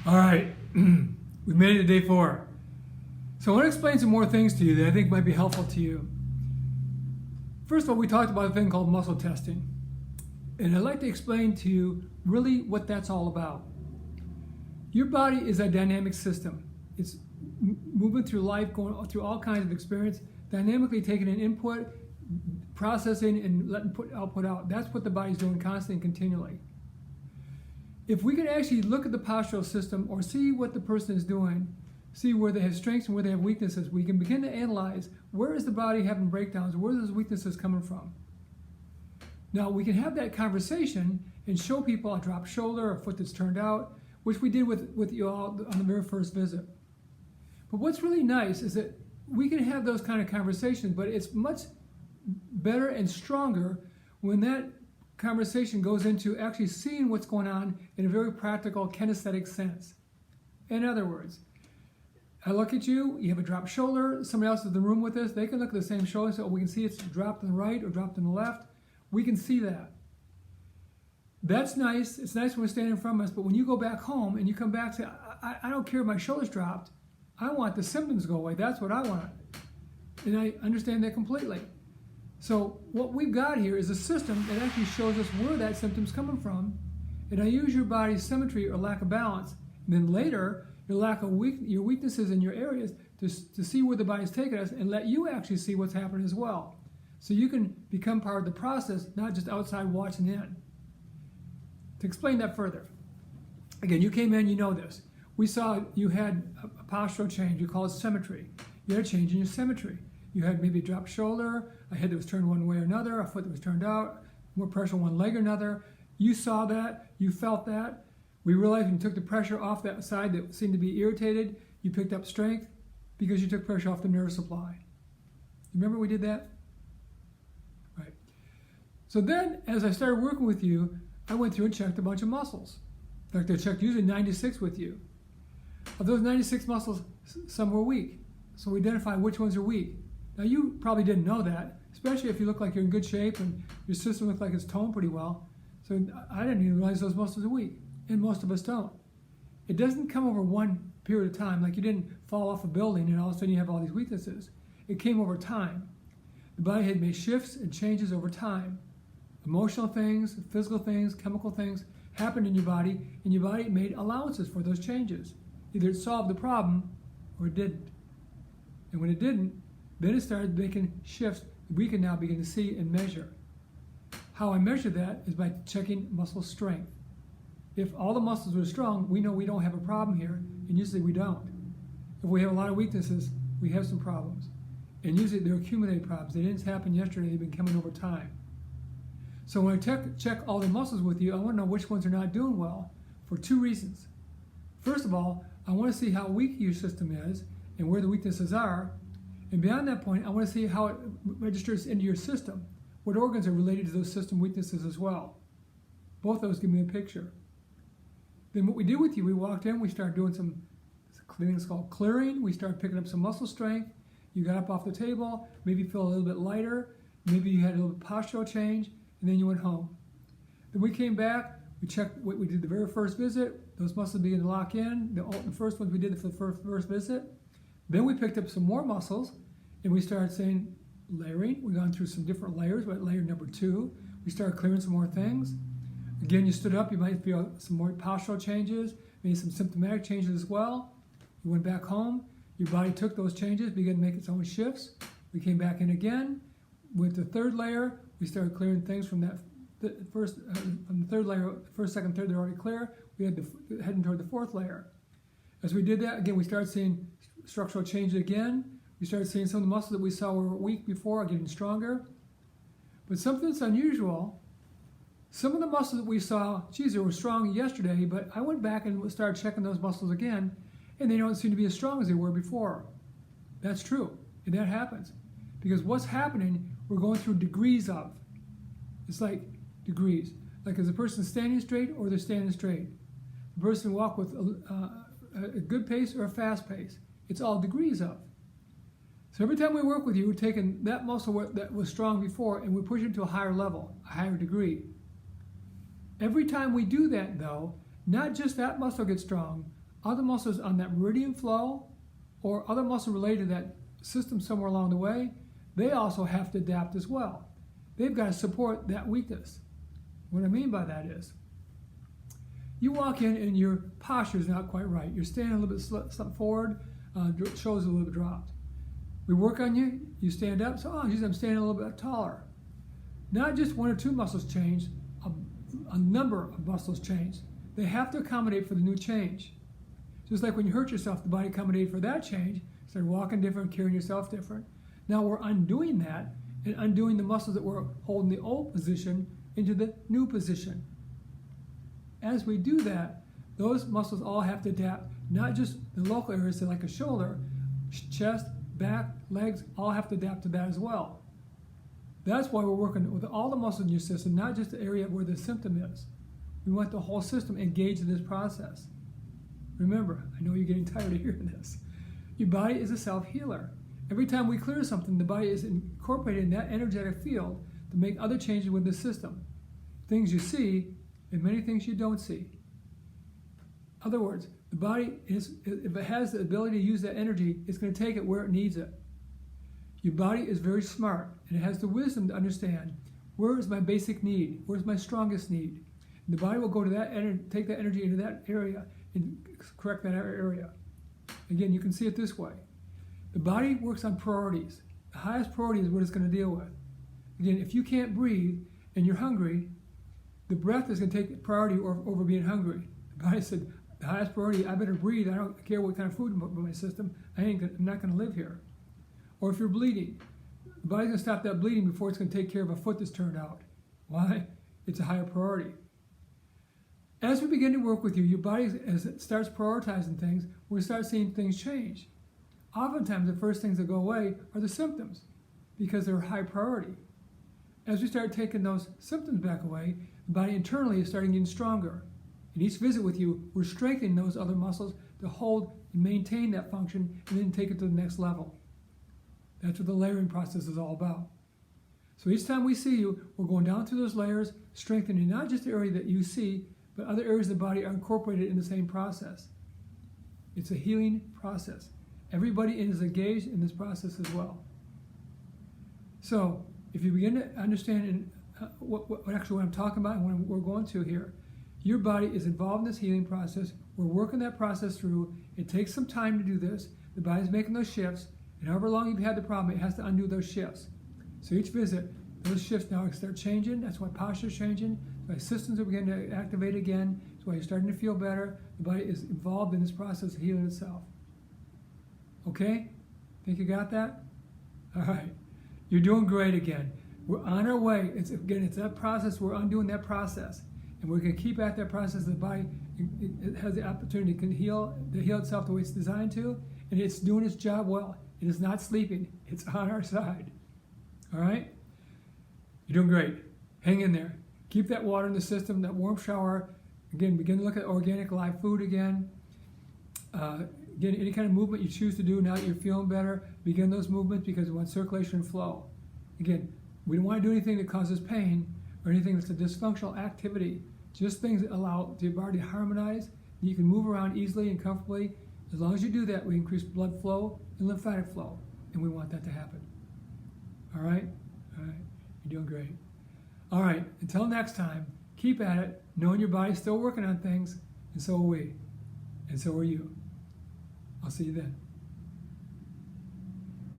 All right, we made it to day 4. So I want to explain some more things to you that I think might be helpful to you. First of all, we talked about a thing called muscle testing. And I'd like to explain to you really what that's all about. Your body is a dynamic system. It's moving through life, going through all kinds of experience, dynamically taking an input, processing, and letting output out. That's what the body's doing constantly and continually. If we can actually look at the postural system or see what the person is doing, see where they have strengths and where they have weaknesses, we can begin to analyze where is the body having breakdowns, where are those weaknesses coming from. Now we can have that conversation and show people a dropped shoulder, a foot that's turned out, which we did with you all on the very first visit. But what's really nice is that we can have those kind of conversations, but it's much better and stronger when that conversation goes into actually seeing what's going on in a very practical kinesthetic sense. In other words, I look at you, you have a dropped shoulder, somebody else is in the room with us, they can look at the same shoulder and say, oh, we can see it's dropped on the right or dropped on the left. We can see that. That's nice. It's nice when we're standing in front of us, but when you go back home and you come back and say, I don't care if my shoulder's dropped, I want the symptoms to go away. That's what I want. And I understand that completely. So what we've got here is a system that actually shows us where that symptom's coming from. And I use your body's symmetry or lack of balance. And then later, your weaknesses in your areas to see where the body's taking us and let you actually see what's happening as well. So you can become part of the process, not just outside watching in. To explain that further, again, you came in, you know this. We saw you had a postural change, you call it symmetry. You had a change in your symmetry. You had maybe a dropped shoulder, a head that was turned one way or another, a foot that was turned out, more pressure on one leg or another. You saw that, you felt that. We realized when you took the pressure off that side that seemed to be irritated, you picked up strength because you took pressure off the nerve supply. You remember we did that? Right. So then, as I started working with you, I went through and checked a bunch of muscles. In fact, I checked usually 96 with you. Of those 96 muscles, some were weak. So we identified which ones are weak. Now you probably didn't know that, especially if you look like you're in good shape and your system looks like it's toned pretty well. So I didn't even realize those muscles are weak, and most of us don't. It doesn't come over one period of time, like you didn't fall off a building and all of a sudden you have all these weaknesses. It came over time. The body had made shifts and changes over time. Emotional things, physical things, chemical things happened in your body, and your body made allowances for those changes. Either it solved the problem or it didn't. And when it didn't, then it started making shifts that we can now begin to see and measure. How I measure that is by checking muscle strength. If all the muscles are strong, we know we don't have a problem here, and usually we don't. If we have a lot of weaknesses, we have some problems. And usually they're accumulated problems. They didn't happen yesterday, they've been coming over time. So when I check all the muscles with you, I want to know which ones are not doing well for 2 reasons. First of all, I want to see how weak your system is and where the weaknesses are. And beyond that point, I want to see how it registers into your system. What organs are related to those system weaknesses as well. Both those give me a picture. Then what we did with you, we walked in, we started doing some things called clearing. We started picking up some muscle strength. You got up off the table, maybe feel a little bit lighter. Maybe you had a little postural change. And then you went home. Then we came back, we checked what we did the very first visit. Those muscles began to lock in. The first ones we did for the first visit. Then we picked up some more muscles, and we started saying layering. We've gone through some different layers. We're at layer number 2. We started clearing some more things. Again, you stood up, you might feel some more postural changes, maybe some symptomatic changes as well. You went back home, your body took those changes, began to make its own shifts. We came back in again. With the 3rd layer, we started clearing things from that from the 3rd layer, 1st, 2nd, 3rd, they're already clear. We had heading toward the 4th layer. As we did that, again, we started seeing structural changes again. We started seeing some of the muscles that we saw were weak before are getting stronger. But something that's unusual, some of the muscles that we saw, geez, they were strong yesterday, but I went back and started checking those muscles again, and they don't seem to be as strong as they were before. That's true, and that happens. Because what's happening, we're going through degrees of. It's like degrees. Like is a person standing straight or they're standing straight? The person walk with a good pace or a fast pace. It's all degrees of. So every time we work with you, we're taking that muscle that was strong before and we push it to a higher level, a higher degree. Every time we do that though, not just that muscle gets strong, other muscles on that meridian flow or other muscles related to that system somewhere along the way, they also have to adapt as well. They've got to support that weakness. What I mean by that is, you walk in and your posture is not quite right. You're standing a little bit forward, shoulders a little bit dropped. We work on you, you stand up, so geez, I'm standing a little bit taller. Not just one or two muscles change, a number of muscles change. They have to accommodate for the new change. Just like when you hurt yourself, the body accommodated for that change, start walking different, carrying yourself different. Now we're undoing that and undoing the muscles that were holding the old position into the new position. As we do that, those muscles all have to adapt, not just the local areas, so like a shoulder, chest, back, legs, all have to adapt to that as well. That's why we're working with all the muscles in your system, not just the area where the symptom is. We want the whole system engaged in this process. Remember, I know you're getting tired of hearing this. Your body is a self-healer. Every time we clear something, the body is incorporated in that energetic field to make other changes with the system. Things you see and many things you don't see. In other words, the body is, if it has the ability to use that energy, it's going to take it where it needs it. Your body is very smart, and it has the wisdom to understand, where is my basic need? Where's my strongest need? And the body will go to that take that energy into that area and correct that area. Again, you can see it this way. The body works on priorities. The highest priority is what it's going to deal with. Again, if you can't breathe and you're hungry, the breath is going to take priority over being hungry. The body said, the highest priority, I better breathe. I don't care what kind of food in my system. I'm not going to live here. Or if you're bleeding, the body's going to stop that bleeding before it's going to take care of a foot that's turned out. Why? It's a higher priority. As we begin to work with you, your body, as it starts prioritizing things, we're going to start seeing things change. Oftentimes, the first things that go away are the symptoms because they're high priority. As we start taking those symptoms back away, the body internally is starting getting stronger. In each visit with you, we're strengthening those other muscles to hold and maintain that function and then take it to the next level. That's what the layering process is all about. So each time we see you, we're going down through those layers, strengthening not just the area that you see, but other areas of the body are incorporated in the same process. It's a healing process. Everybody is engaged in this process as well. So if you begin to understand what I'm talking about and what we're going to here, your body is involved in this healing process. We're working that process through. It takes some time to do this. The body's making those shifts, and however long you've had the problem, it has to undo those shifts. So each visit, those shifts now start changing. That's why posture's changing. That's why systems are beginning to activate again. That's why you're starting to feel better. The body is involved in this process of healing itself. Okay? Think you got that? All right. You're doing great again. We're on our way. It's that process. We're undoing that process. And we're going to keep at that process. The body it has the opportunity to heal itself the way it's designed to, and it's doing its job well. It is not sleeping. It's on our side. All right? You're doing great. Hang in there. Keep that water in the system, that warm shower. Again, begin to look at organic live food again. Again, any kind of movement you choose to do now that you're feeling better, begin those movements because we want circulation and flow. Again, we don't want to do anything that causes pain or anything that's a dysfunctional activity. Just things that allow your body to harmonize. You can move around easily and comfortably. As long as you do that, we increase blood flow and lymphatic flow, and we want that to happen. All right? All right. You're doing great. All right. Until next time, keep at it, knowing your body's still working on things, and so are we. And so are you. I'll see you then.